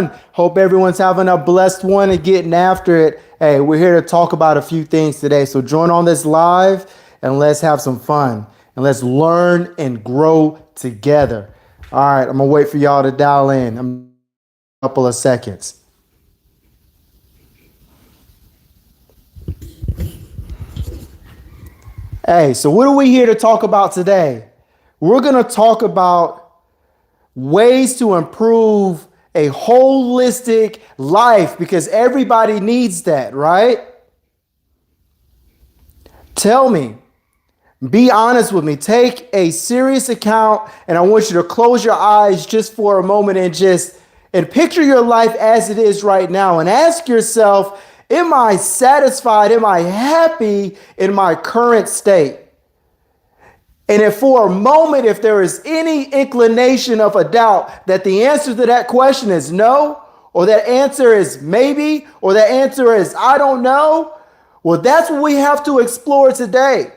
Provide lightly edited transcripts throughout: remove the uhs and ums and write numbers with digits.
Hope everyone's having a blessed one and getting after it. Hey, we're here to talk about a few things today. So join on this live and let's have some fun and let's learn and grow together. All right, I'm gonna wait for y'all to dial in. I'm a couple of seconds. Hey, so what are we here to talk about today? We're gonna talk about ways to improve a holistic life because everybody needs that, right? Tell me, be honest with me, take a serious account, and I want you to close your eyes just for a moment and picture your life as it is right now and ask yourself, am I satisfied? Am I happy in my current state? And if for a moment, if there is any inclination of a doubt that the answer to that question is no, or that answer is maybe, or that answer is I don't know, well, that's what we have to explore today.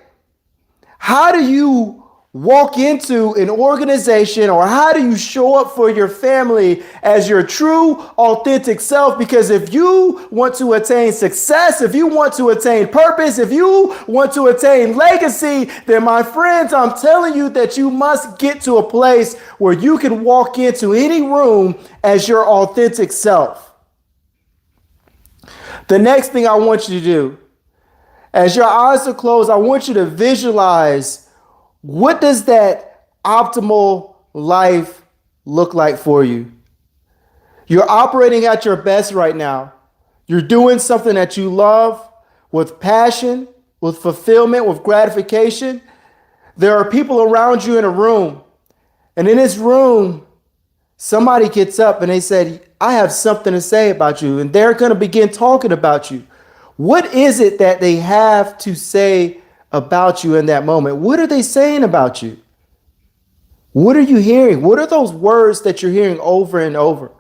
How do you walk into an organization, or how do you show up for your family as your true, authentic self? Because if you want to attain success, if you want to attain purpose, if you want to attain legacy, then my friends, I'm telling you that you must get to a place where you can walk into any room as your authentic self. The next thing I want you to do, as your eyes are closed, I want you to visualize, what does that optimal life look like for you? You're operating at your best right now. You're doing something that you love with passion, with fulfillment, with gratification. There are people around you in a room. And in this room, somebody gets up and they said, I have something to say about you. And they're going to begin talking about you. What is it that they have to say about you in that moment? What are they saying about you? What are you hearing? What are those words that you're hearing over and over?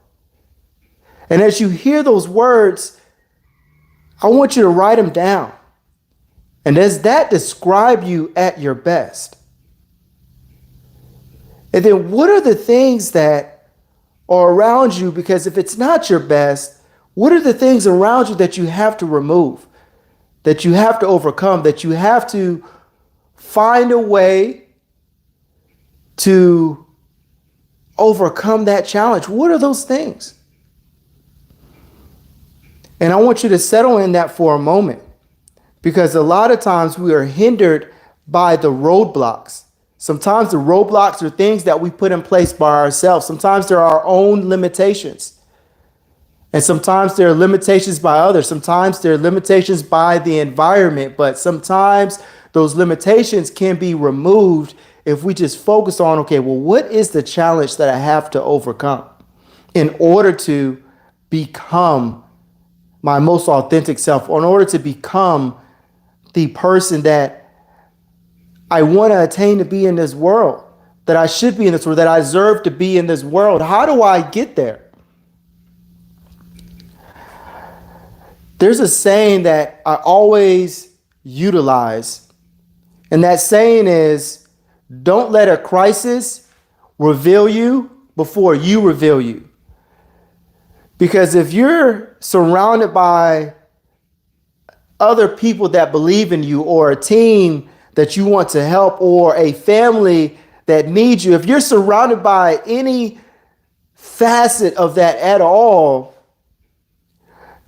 And as you hear those words, I want you to write them down. And does that describe you at your best? And then what are the things that are around you? Because if it's not your best, what are the things around you that you have to remove, that you have to overcome, that you have to find a way to overcome that challenge? What are those things? And I want you to settle in that for a moment, because a lot of times we are hindered by the roadblocks. Sometimes the roadblocks are things that we put in place by ourselves. Sometimes they're our own limitations. And sometimes there are limitations by others. Sometimes there are limitations by the environment. But sometimes those limitations can be removed if we just focus on, okay, well, what is the challenge that I have to overcome in order to become my most authentic self, or in order to become the person that I want to attain to be in this world, that I should be in this world, that I deserve to be in this world? How do I get there? There's a saying that I always utilize, and that saying is, don't let a crisis reveal you before you reveal you. Because if you're surrounded by other people that believe in you, or a team that you want to help, or a family that needs you, if you're surrounded by any facet of that at all,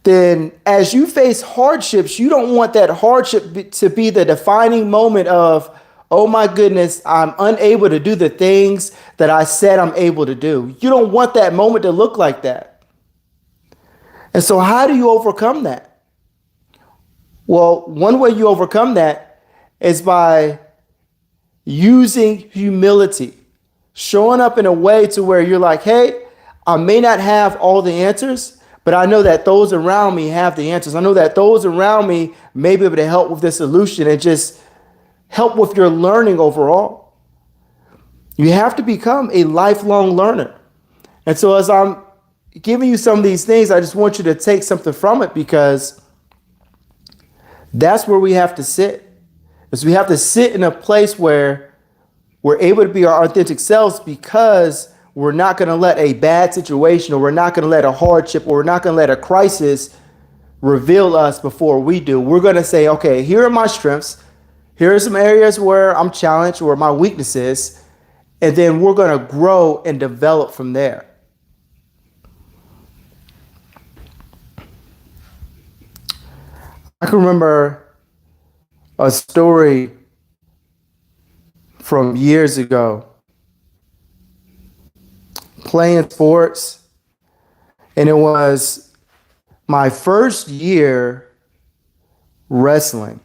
then as you face hardships, you don't want that hardship to be the defining moment of, oh my goodness, I'm unable to do the things that I said I'm able to do. You don't want that moment to look like that. And so how do you overcome that? Well, one way you overcome that is by using humility, showing up in a way to where you're like, hey, I may not have all the answers, but I know that those around me have the answers. I know that those around me may be able to help with the solution and just help with your learning overall. You have to become a lifelong learner. And so as I'm giving you some of these things, I just want you to take something from it, because that's where we have to sit. Is we have to sit in a place where we're able to be our authentic selves, because we're not going to let a bad situation, or we're not going to let a hardship, or we're not going to let a crisis reveal us before we do. We're going to say, okay, here are my strengths. Here are some areas where I'm challenged, or my weaknesses, and then we're going to grow and develop from there. I can remember a story from years ago, playing sports, and it was my first year wrestling.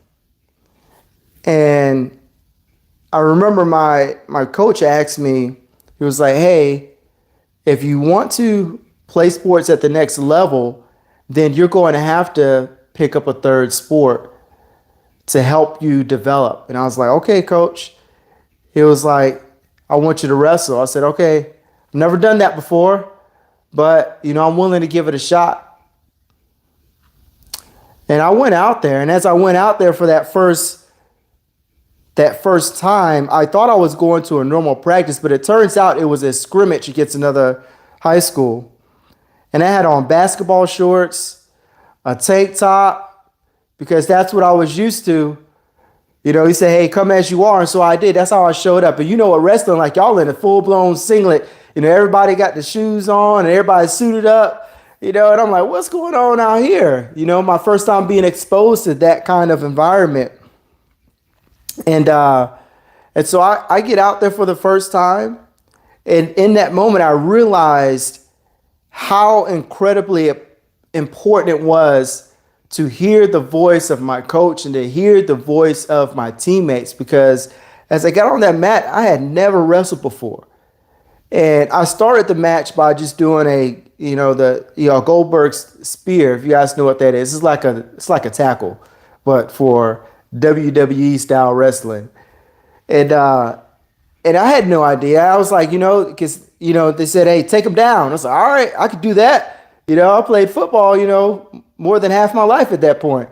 And I remember my coach asked me, he was like, hey, if you want to play sports at the next level, then you're going to have to pick up a third sport to help you develop. And I was like, okay, coach. He was like, I want you to wrestle. I said, okay, I've never done that before, but I'm willing to give it a shot. And I went out there, and as I went out there for that first time, I thought I was going to a normal practice, but it turns out it was a scrimmage against another high school. And I had on basketball shorts, a tank top, because that's what I was used to. He said, hey, come as you are. And so I did. That's how I showed up. And what, wrestling, like y'all in a full-blown singlet, everybody got the shoes on and everybody's suited up. And I'm like, what's going on out here? My first time being exposed to that kind of environment. And so I get out there for the first time. And in that moment, I realized how incredibly important it was to hear the voice of my coach and to hear the voice of my teammates. Because as I got on that mat, I had never wrestled before. And I started the match by just doing Goldberg's spear. If you guys know what that is, it's like a tackle, but for WWE style wrestling. And I had no idea. I was like, because they said, hey, take him down. I was like, all right, I could do that. I played football, more than half my life at that point.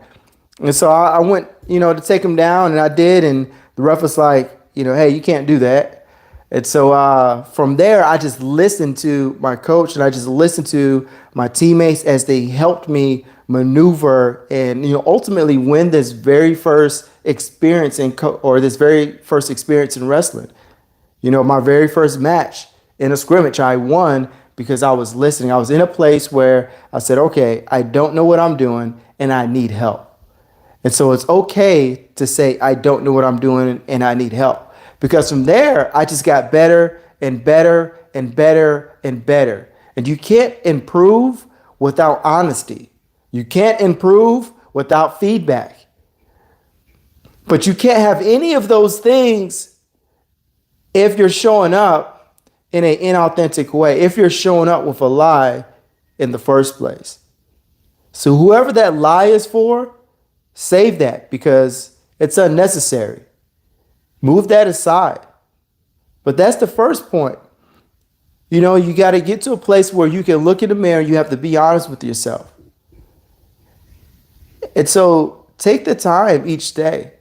And so I went, to take him down, and I did. And the ref was like, hey, you can't do that. And so from there, I just listened to my coach, and I just listened to my teammates as they helped me maneuver and ultimately win this very first experience in wrestling. My very first match in a scrimmage, I won because I was listening. I was in a place where I said, okay, I don't know what I'm doing and I need help. And so it's okay to say, I don't know what I'm doing and I need help. Because from there, I just got better and better and better and better. And you can't improve without honesty. You can't improve without feedback. But you can't have any of those things if you're showing up in an inauthentic way, if you're showing up with a lie in the first place. So whoever that lie is for, save that because it's unnecessary. Move that aside. But that's the first point. You got to get to a place where you can look in the mirror and you have to be honest with yourself. And so take the time each day.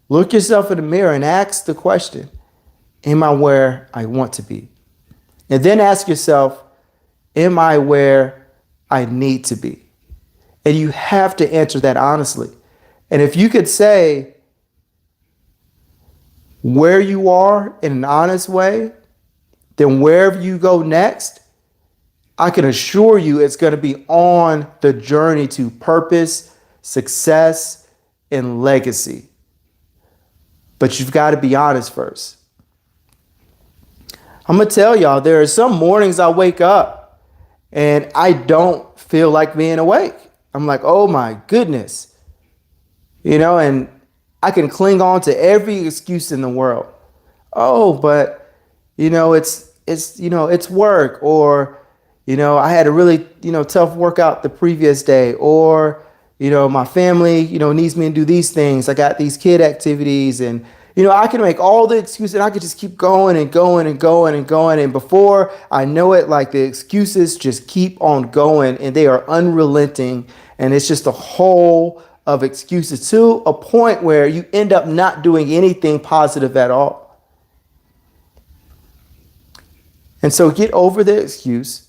Look yourself in the mirror and ask the question, am I where I want to be? And then ask yourself, am I where I need to be? And you have to answer that honestly. And if you could say where you are in an honest way, then wherever you go next, I can assure you it's going to be on the journey to purpose, success, and legacy. But you've got to be honest first. I'm going to tell y'all, there are some mornings I wake up and I don't feel like being awake. I'm like, oh my goodness. And I can cling on to every excuse in the world. Oh, but it's work, or I had a really tough workout the previous day, or my family needs me to do these things. I got these kid activities, and I can make all the excuses, and I could just keep going and going and going and going, and before I know it, like the excuses just keep on going, and they are unrelenting, and it's just a whole of excuses to a point where you end up not doing anything positive at all. And so get over the excuse,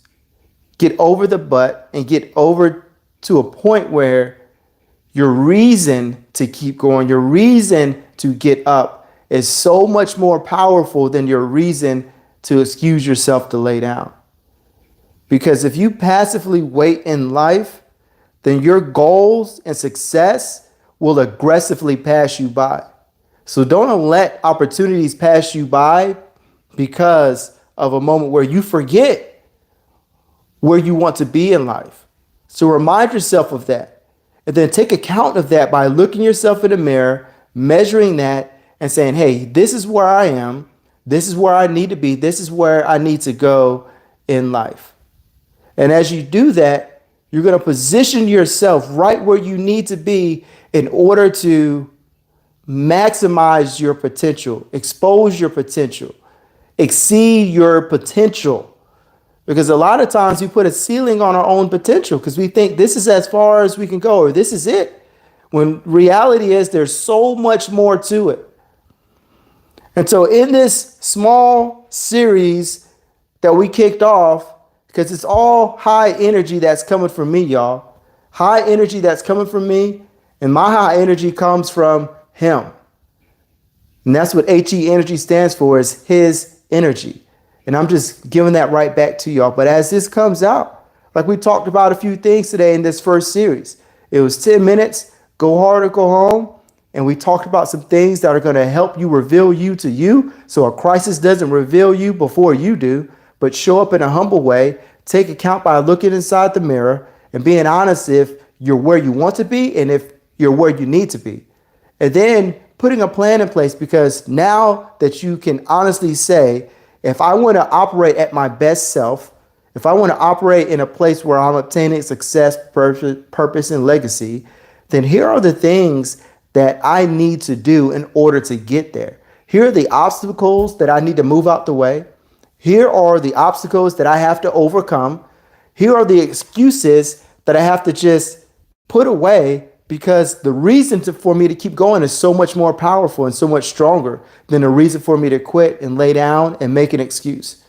get over the but, and get over to a point where your reason to keep going, your reason to get up is so much more powerful than your reason to excuse yourself to lay down. Because if you passively wait in life, then your goals and success will aggressively pass you by. So don't let opportunities pass you by because of a moment where you forget where you want to be in life. So remind yourself of that. And then take account of that by looking yourself in the mirror, measuring that, and saying, hey, this is where I am. This is where I need to be. This is where I need to go in life. And as you do that, you're going to position yourself right where you need to be in order to maximize your potential, expose your potential, exceed your potential. Because a lot of times we put a ceiling on our own potential because we think this is as far as we can go or this is it. When reality is there's so much more to it. And so in this small series that we kicked off, because it's all high energy that's coming from me, y'all. High energy that's coming from me, and my high energy comes from him. And that's what HE energy stands for, is his energy. And I'm just giving that right back to y'all. But as this comes out, like we talked about a few things today in this first series, it was 10 minutes, go hard or go home. And we talked about some things that are going to help you reveal you to you. So a crisis doesn't reveal you before you do, but show up in a humble way. Take account by looking inside the mirror and being honest if you're where you want to be and if you're where you need to be. And then putting a plan in place, because now that you can honestly say, if I want to operate at my best self, if I want to operate in a place where I'm obtaining success, purpose, and legacy, then here are the things that I need to do in order to get there. Here are the obstacles that I need to move out the way. Here are the obstacles that I have to overcome. Here are the excuses that I have to just put away, because the reason for me to keep going is so much more powerful and so much stronger than the reason for me to quit and lay down and make an excuse.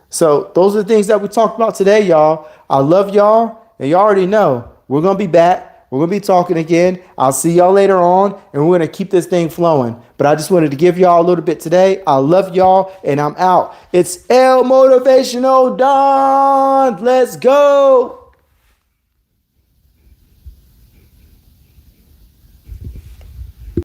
So those are the things that we talked about today, y'all. I love y'all, and y'all already know we're going to be back. We're going to be talking again. I'll see y'all later on, and we're going to keep this thing flowing. But I just wanted to give y'all a little bit today. I love y'all, and I'm out. It's El Motivational Don. Let's go.